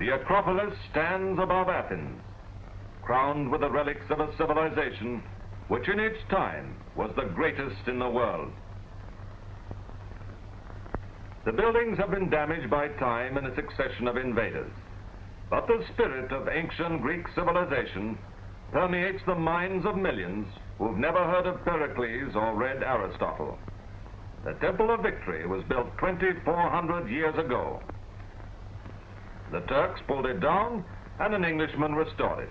The Acropolis stands above Athens, crowned with the relics of a civilization which in its time was the greatest in the world. The buildings have been damaged by time and a succession of invaders, but the spirit of ancient Greek civilization permeates the minds of millions who've never heard of Pericles or read Aristotle. The Temple of Victory was built 2,400 years ago. The Turks pulled it down and an Englishman restored it.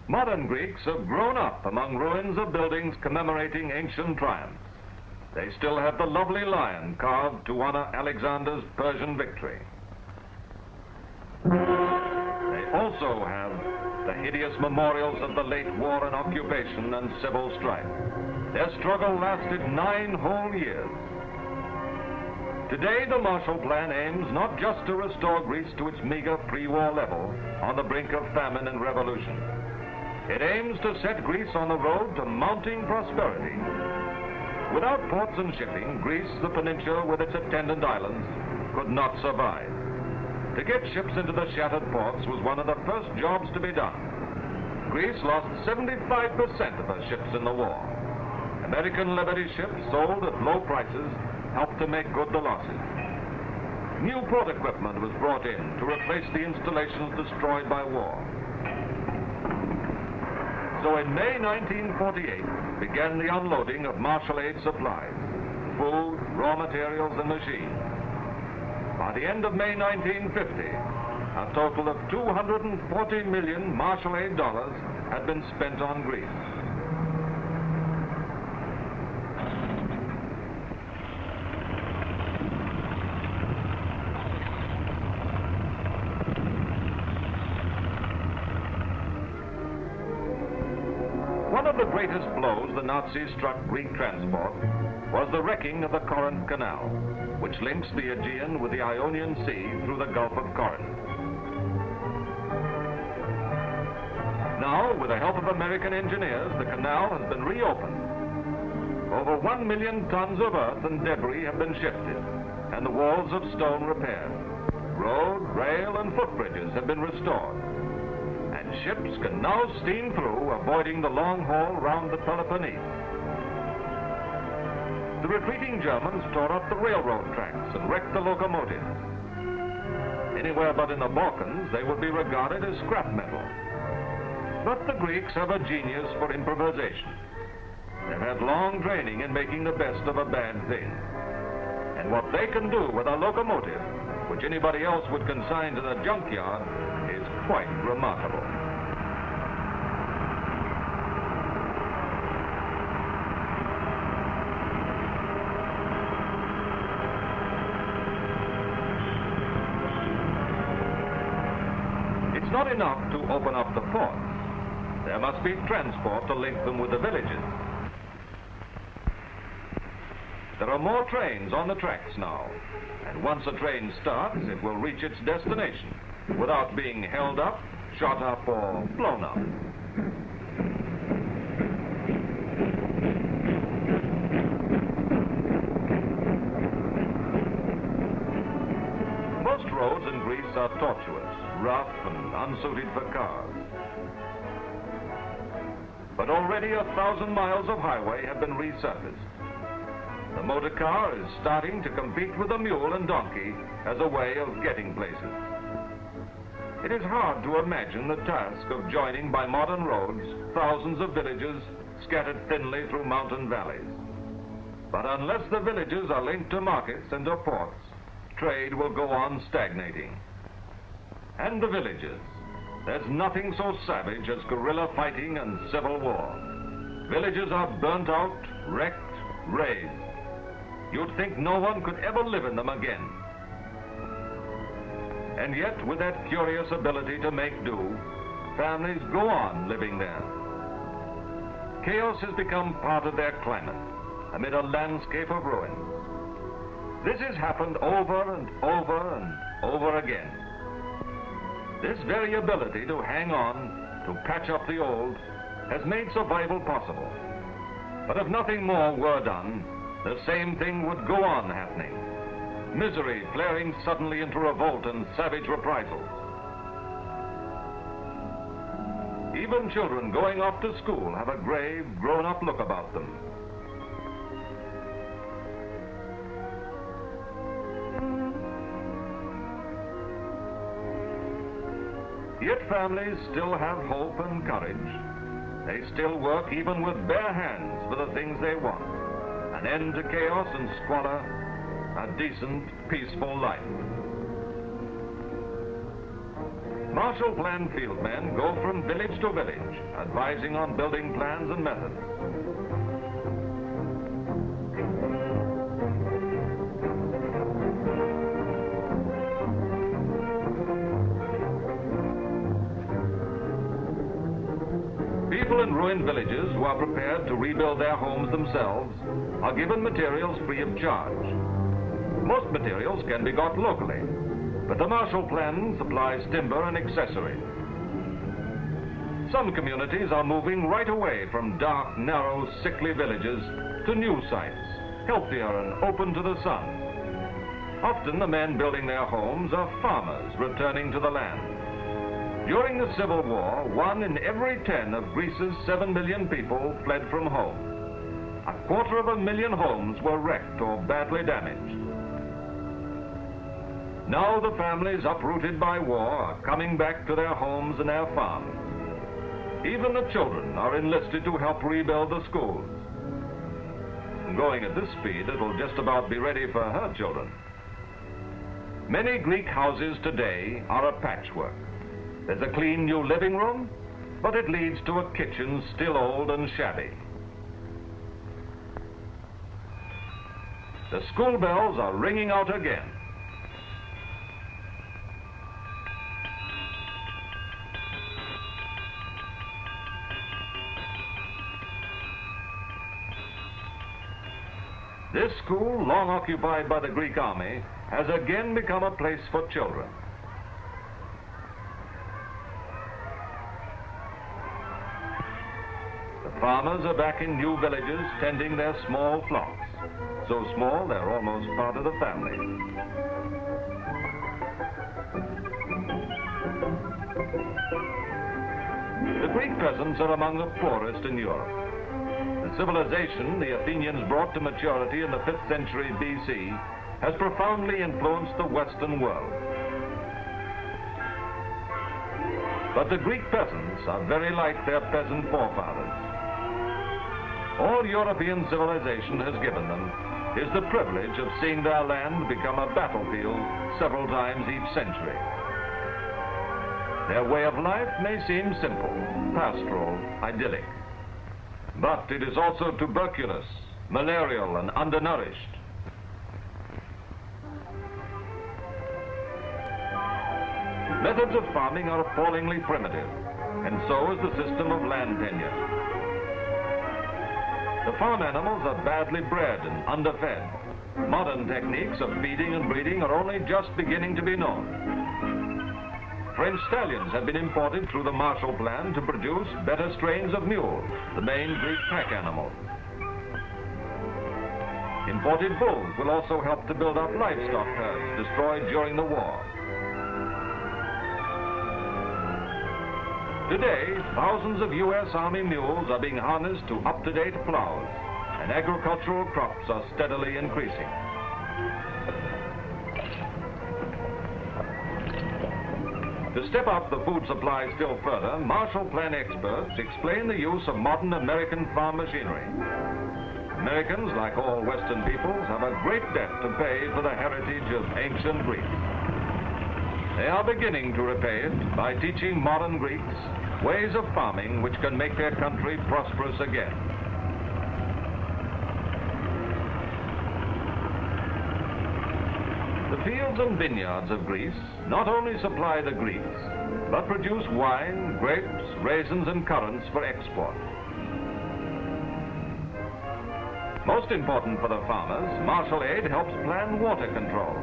Modern Greeks have grown up among ruins of buildings commemorating ancient triumphs. They still have the lovely lion carved to honor Alexander's Persian victory. They also have the hideous memorials of the late war and occupation and civil strife. Their struggle lasted 9 whole years. Today, the Marshall Plan aims not just to restore Greece to its meager pre-war level on the brink of famine and revolution. It aims to set Greece on the road to mounting prosperity. Without ports and shipping, Greece, the peninsula with its attendant islands, could not survive. To get ships into the shattered ports was one of the first jobs to be done. Greece lost 75% of her ships in the war. American Liberty ships sold at low prices helped to make good the losses. New port equipment was brought in to replace the installations destroyed by war. So in May 1948 began the unloading of Marshall Aid supplies, food, raw materials, and machines. By the end of May 1950, a total of $240 million Marshall Aid dollars had been spent on Greece. One of the greatest blows the Nazis struck Greek transport was the wrecking of the Corinth Canal, which links the Aegean with the Ionian Sea through the Gulf of Corinth. Now, with the help of American engineers, the canal has been reopened. Over 1 million tons of earth and debris have been shifted, and the walls of stone repaired. Road, rail, and footbridges have been restored. And ships can now steam through, avoiding the long haul round the Peloponnese. The retreating Germans tore up the railroad tracks and wrecked the locomotives. Anywhere but in the Balkans, they would be regarded as scrap metal. But the Greeks have a genius for improvisation. They've had long training in making the best of a bad thing. And what they can do with a locomotive, which anybody else would consign to the junkyard, is quite remarkable. It's not enough to open up the ports. There must be transport to link them with the villages. There are more trains on the tracks now, and once a train starts, it will reach its destination without being held up, shot up, or blown up. Most roads in Greece are tortuous, rough, and unsuited for cars. But already 1,000 miles of highway have been resurfaced. The motor car is starting to compete with the mule and donkey as a way of getting places. It is hard to imagine the task of joining by modern roads thousands of villages scattered thinly through mountain valleys. But unless the villages are linked to markets and to ports, trade will go on stagnating. And the villages. There's nothing so savage as guerrilla fighting and civil war. Villages are burnt out, wrecked, razed. You'd think no one could ever live in them again. And yet, with that curious ability to make do, families go on living there. Chaos has become part of their climate, amid a landscape of ruins. This has happened over and over and over again. This very ability to hang on, to patch up the old, has made survival possible. But if nothing more were done, the same thing would go on happening. misery flaring suddenly into revolt and savage reprisals. Even children going off to school have a grave, grown-up look about them. Yet families still have hope and courage. They still work even with bare hands for the things they want. An end to chaos and squalor, a decent, peaceful life. Marshall Plan field men go from village to village, advising on building plans and methods. People in ruined villages who are prepared to rebuild their homes themselves are given materials free of charge. Most materials can be got locally, but the Marshall Plan supplies timber and accessories. Some communities are moving right away from dark, narrow, sickly villages to new sites, healthier and open to the sun. Often the men building their homes are farmers returning to the land. During the Civil War, 1 in every 10 of Greece's 7 million people fled from home. 250,000 homes were wrecked or badly damaged. Now the families uprooted by war are coming back to their homes and their farms. Even the children are enlisted to help rebuild the schools. Going at this speed, it'll just about be ready for her children. Many Greek houses today are a patchwork. There's a clean new living room, but it leads to a kitchen still old and shabby. The school bells are ringing out again. This school, long occupied by the Greek army, has again become a place for children. The farmers are back in new villages tending their small flocks. So small, they're almost part of the family. The Greek peasants are among the poorest in Europe. The civilization the Athenians brought to maturity in the 5th century BC has profoundly influenced the Western world. But the Greek peasants are very like their peasant forefathers. All European civilization has given them is the privilege of seeing their land become a battlefield several times each century. Their way of life may seem simple, pastoral, idyllic. But it is also tuberculous, malarial, and undernourished. Methods of farming are appallingly primitive, and so is the system of land tenure. The farm animals are badly bred and underfed. Modern techniques of feeding and breeding are only just beginning to be known. French stallions have been imported through the Marshall Plan to produce better strains of mule, the main Greek pack animal. Imported bulls will also help to build up livestock herds destroyed during the war. Today, thousands of U.S. Army mules are being harnessed to up-to-date plows, and agricultural crops are steadily increasing. To step up the food supply still further, Marshall Plan experts explain the use of modern American farm machinery. Americans, like all Western peoples, have a great debt to pay for the heritage of ancient Greeks. They are beginning to repay it by teaching modern Greeks ways of farming which can make their country prosperous again. The fields and vineyards of Greece not only supply the Greeks, but produce wine, grapes, raisins, and currants for export. Most important for the farmers, Marshall Aid helps plan water control.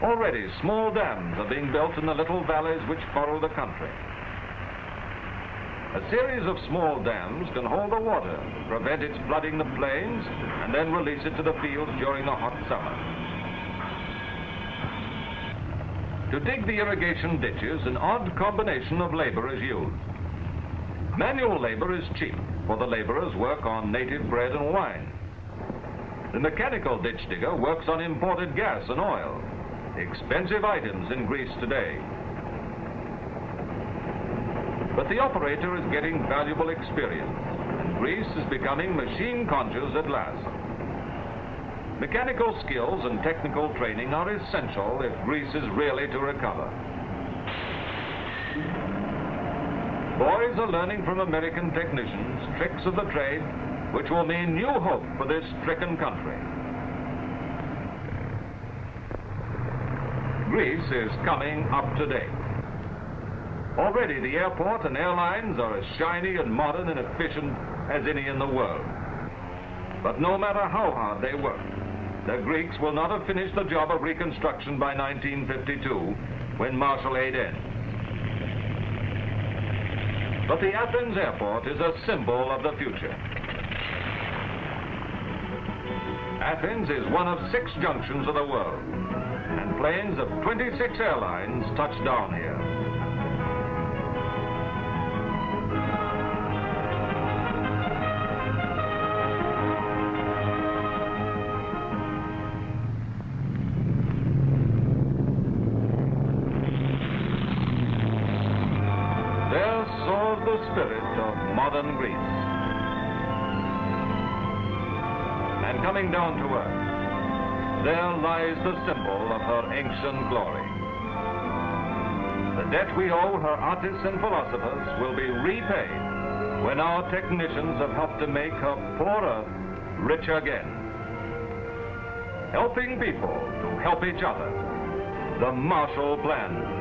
Already, small dams are being built in the little valleys which furrow the country. A series of small dams can hold the water, prevent its flooding the plains, and then release it to the fields during the hot summer. To dig the irrigation ditches, an odd combination of labor is used. Manual labor is cheap, for the laborers work on native bread and wine. The mechanical ditch digger works on imported gas and oil, expensive items in Greece today. But the operator is getting valuable experience, and Greece is becoming machine conscious at last. Mechanical skills and technical training are essential if Greece is really to recover. Boys are learning from American technicians tricks of the trade, which will mean new hope for this stricken country. Greece is coming up to date. Already the airport and airlines are as shiny and modern and efficient as any in the world. But no matter how hard they work, the Greeks will not have finished the job of reconstruction by 1952, when martial aid ends. But the Athens airport is a symbol of the future. Athens is one of 6 junctions of the world, and planes of 26 airlines touch down here. There soars the spirit of modern Greece. And coming down to earth, there lies the symbol of her ancient glory. The debt we owe her artists and philosophers will be repaid when our technicians have helped to make her poor earth rich again. Helping people to help each other, the Marshall Plan.